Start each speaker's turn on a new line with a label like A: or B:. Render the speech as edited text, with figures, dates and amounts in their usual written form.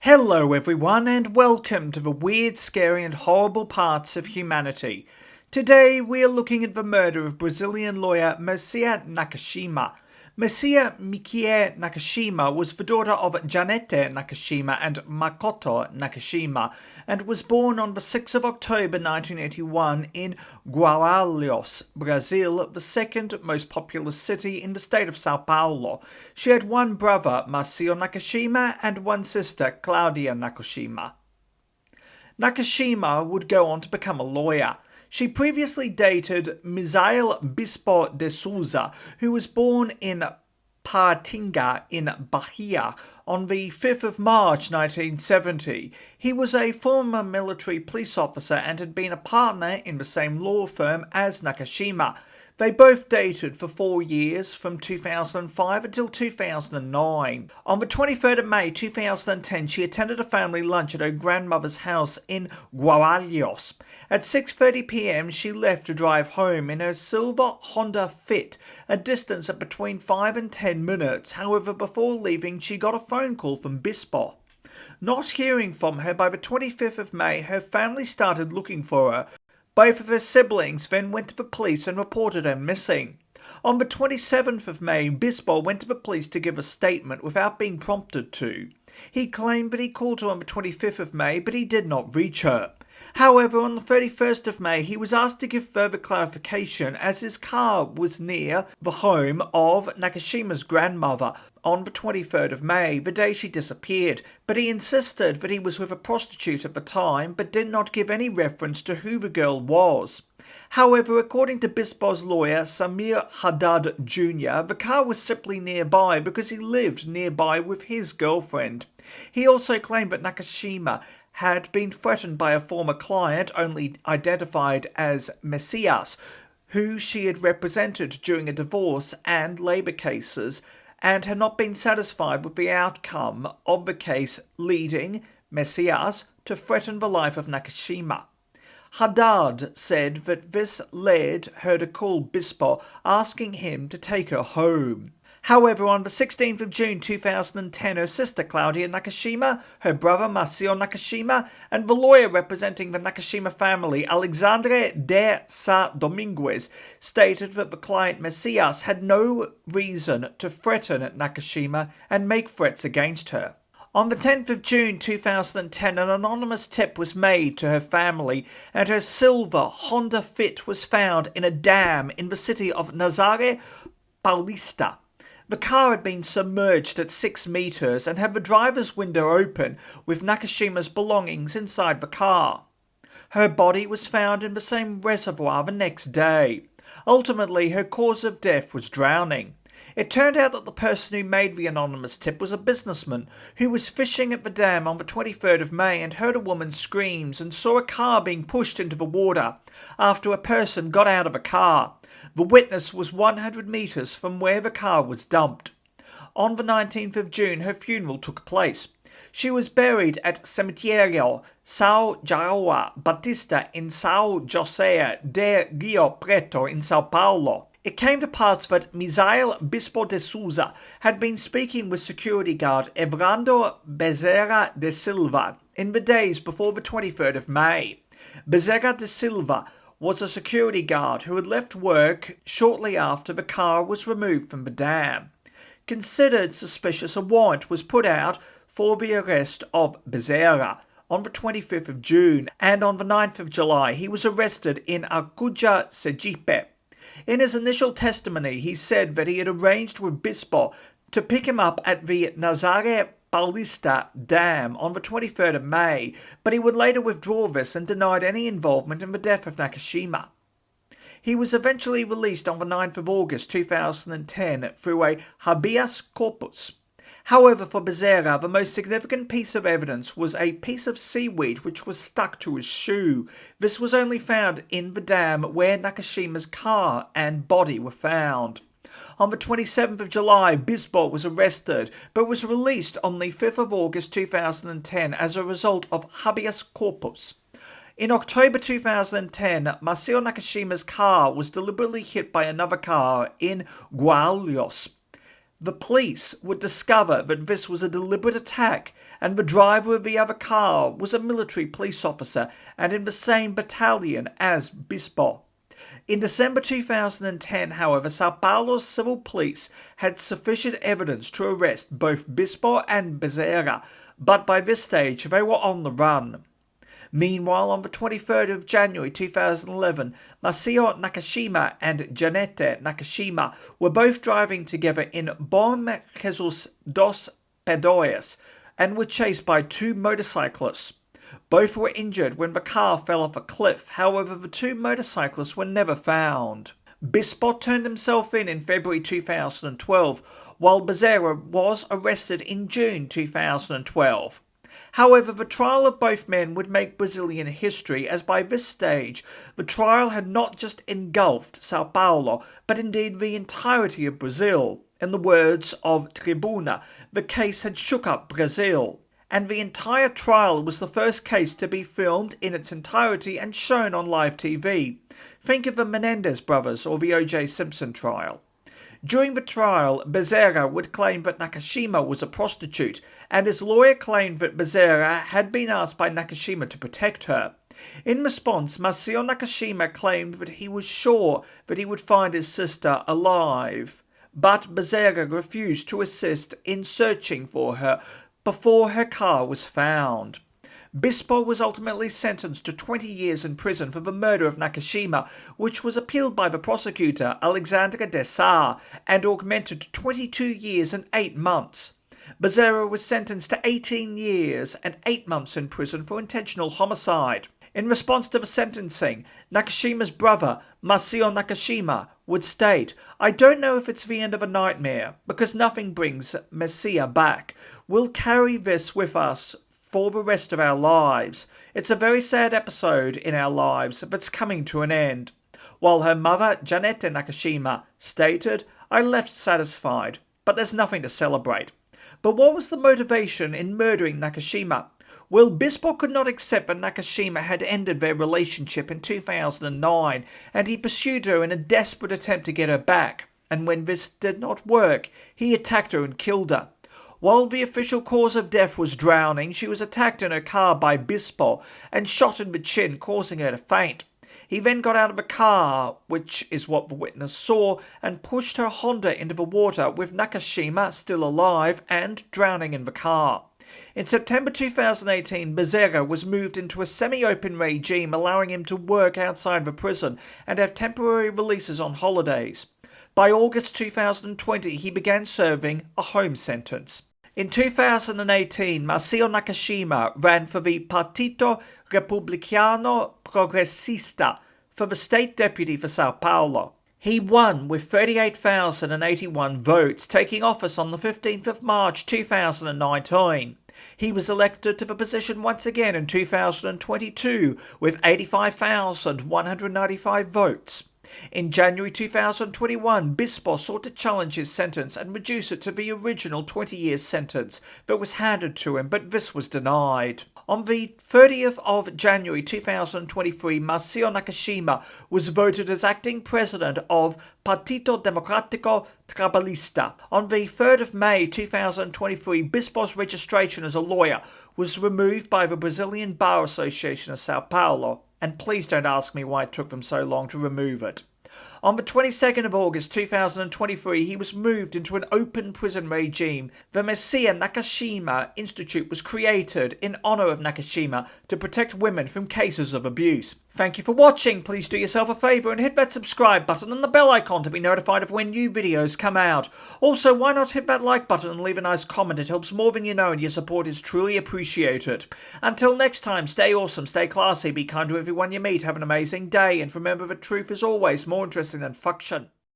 A: Hello everyone and welcome to the weird, scary and horrible parts of humanity. Today we are looking at the murder of Brazilian lawyer Mercia Nakashima. Mercia Nakashima was the daughter of Janete Nakashima and Makoto Nakashima and was born on the 6th of October 1981 in Guarulhos, Brazil, the second most populous city in the state of Sao Paulo. She had one brother, Mercia Nakashima, and one sister, Claudia Nakashima. Nakashima would go on to become a lawyer. She previously dated Misael Bispo de Souza, who was born in Patinga in Bahia on the 5th of March 1970. He was a former military police officer and had been a partner in the same law firm as Nakashima. They both dated for 4 years, from 2005 until 2009. On the 23rd of May 2010, she attended a family lunch at her grandmother's house in Guarulhos. At 6:30 p.m, she left to drive home in her silver Honda Fit, a distance of between 5 and 10 minutes. However, before leaving, she got a phone call from Bispo. Not hearing from her by the 25th of May, her family started looking for her. Both of her siblings then went to the police and reported her missing. On the 27th of May, Bispo went to the police to give a statement without being prompted to. He claimed that he called her on the 25th of May, but he did not reach her. However, on the 31st of May, he was asked to give further clarification as his car was near the home of Nakashima's grandmother on the 23rd of May, the day she disappeared, but he insisted that he was with a prostitute at the time, but did not give any reference to who the girl was. However, according to Bispo's lawyer, Samir Haddad Jr., the car was simply nearby because he lived nearby with his girlfriend. He also claimed that Nakashima had been threatened by a former client, only identified as Messias, who she had represented during a divorce and labour cases, and had not been satisfied with the outcome of the case, leading Messias to threaten the life of Nakashima. Haddad said that this led her to call Bispo, asking him to take her home. However, on the 16th of June 2010, her sister Claudia Nakashima, her brother Mercia Nakashima, and the lawyer representing the Nakashima family, Alexandre de Sa Dominguez, stated that the client Messias had no reason to threaten Nakashima and make threats against her. On the 10th of June 2010, an anonymous tip was made to her family, and her silver Honda Fit was found in a dam in the city of Nazaré Paulista. The car had been submerged at 6 meters and had the driver's window open, with Nakashima's belongings inside the car. Her body was found in the same reservoir the next day. Ultimately, her cause of death was drowning. It turned out that the person who made the anonymous tip was a businessman who was fishing at the dam on the 23rd of May and heard a woman's screams and saw a car being pushed into the water after a person got out of a car. The witness was 100 metres from where the car was dumped. On the 19th of June, her funeral took place. She was buried at Cemitério São João Batista in São José de Rio Preto in São Paulo. It came to pass that Misael Bispo de Souza had been speaking with security guard Evandro Bezerra de Silva in the days before the 23rd of May. Bezerra de Silva was a security guard who had left work shortly after the car was removed from the dam. Considered suspicious, a warrant was put out for the arrest of Bezerra on the 25th of June, and on the 9th of July he was arrested in Acuja, Sergipe. In his initial testimony, he said that he had arranged with Bispo to pick him up at the Nazaré Paulista Dam on the 23rd of May, but he would later withdraw this and denied any involvement in the death of Nakashima. He was eventually released on the 9th of August 2010 through a habeas corpus. However, for Bezerra, the most significant piece of evidence was a piece of seaweed which was stuck to his shoe. This was only found in the dam where Nakashima's car and body were found. On the 27th of July, Bispo was arrested, but was released on the 5th of August 2010 as a result of habeas corpus. In October 2010, Mercia Nakashima's car was deliberately hit by another car in Guarulhos. The police would discover that this was a deliberate attack, and the driver of the other car was a military police officer and in the same battalion as Bispo. In December 2010, however, Sao Paulo's civil police had sufficient evidence to arrest both Bispo and Bezerra, but by this stage they were on the run. Meanwhile, on the 23rd of January 2011, Mercia Nakashima and Janete Nakashima were both driving together in Bom Jesus dos Pedroias and were chased by two motorcyclists. Both were injured when the car fell off a cliff. However, the two motorcyclists were never found. Bispo turned himself in February 2012, while Bezerra was arrested in June 2012. However, the trial of both men would make Brazilian history, as by this stage the trial had not just engulfed Sao Paulo, but indeed the entirety of Brazil. In the words of Tribuna, the case had shook up Brazil. And the entire trial was the first case to be filmed in its entirety and shown on live TV. Think of the Menendez brothers or the O.J. Simpson trial. During the trial, Bezerra would claim that Nakashima was a prostitute, and his lawyer claimed that Bezerra had been asked by Nakashima to protect her. In response, Mercia Nakashima claimed that he was sure that he would find his sister alive, but Bezerra refused to assist in searching for her before her car was found. Bispo was ultimately sentenced to 20 years in prison for the murder of Nakashima, which was appealed by the prosecutor, Alexandra de Sá, and augmented to 22 years and 8 months. Bezerra was sentenced to 18 years and 8 months in prison for intentional homicide. In response to the sentencing, Nakashima's brother, Mercia Nakashima, would state, "I don't know if it's the end of a nightmare, because nothing brings Mercia back. We'll carry this with us for the rest of our lives. It's a very sad episode in our lives that's coming to an end." While her mother, Janete Nakashima, stated, "I left satisfied, but there's nothing to celebrate." But what was the motivation in murdering Nakashima? Well, Bispo could not accept that Nakashima had ended their relationship in 2009, and he pursued her in a desperate attempt to get her back. And when this did not work, he attacked her and killed her. While the official cause of death was drowning, she was attacked in her car by Bispo and shot in the chin, causing her to faint. He then got out of the car, which is what the witness saw, and pushed her Honda into the water, with Nakashima still alive and drowning in the car. In September 2018, Bezerra was moved into a semi-open regime, allowing him to work outside the prison and have temporary releases on holidays. By August 2020, he began serving a home sentence. In 2018, Mercia Nakashima ran for the Partito Republicano Progressista for the state deputy for Sao Paulo. He won with 38,081 votes, taking office on the 15th of March 2019. He was elected to the position once again in 2022 with 85,195 votes. In January 2021, Bispo sought to challenge his sentence and reduce it to the original 20-year sentence that was handed to him, but this was denied. On the 30th of January 2023, Mercia Nakashima was voted as acting president of Partito Democrático Trabalhista. On the 3rd of May 2023, Bispo's registration as a lawyer was removed by the Brazilian Bar Association of Sao Paulo, and please don't ask me why it took them so long to remove it. On the 22nd of August 2023, he was moved into an open prison regime. The Mercia Nakashima Institute was created in honour of Nakashima to protect women from cases of abuse. Thank you for watching. Please do yourself a favour and hit that subscribe button and the bell icon to be notified of when new videos come out. Also, why not hit that like button and leave a nice comment? It helps more than you know, and your support is truly appreciated. Until next time, stay awesome, stay classy, be kind to everyone you meet, have an amazing day, and remember that truth is always more interesting than fiction.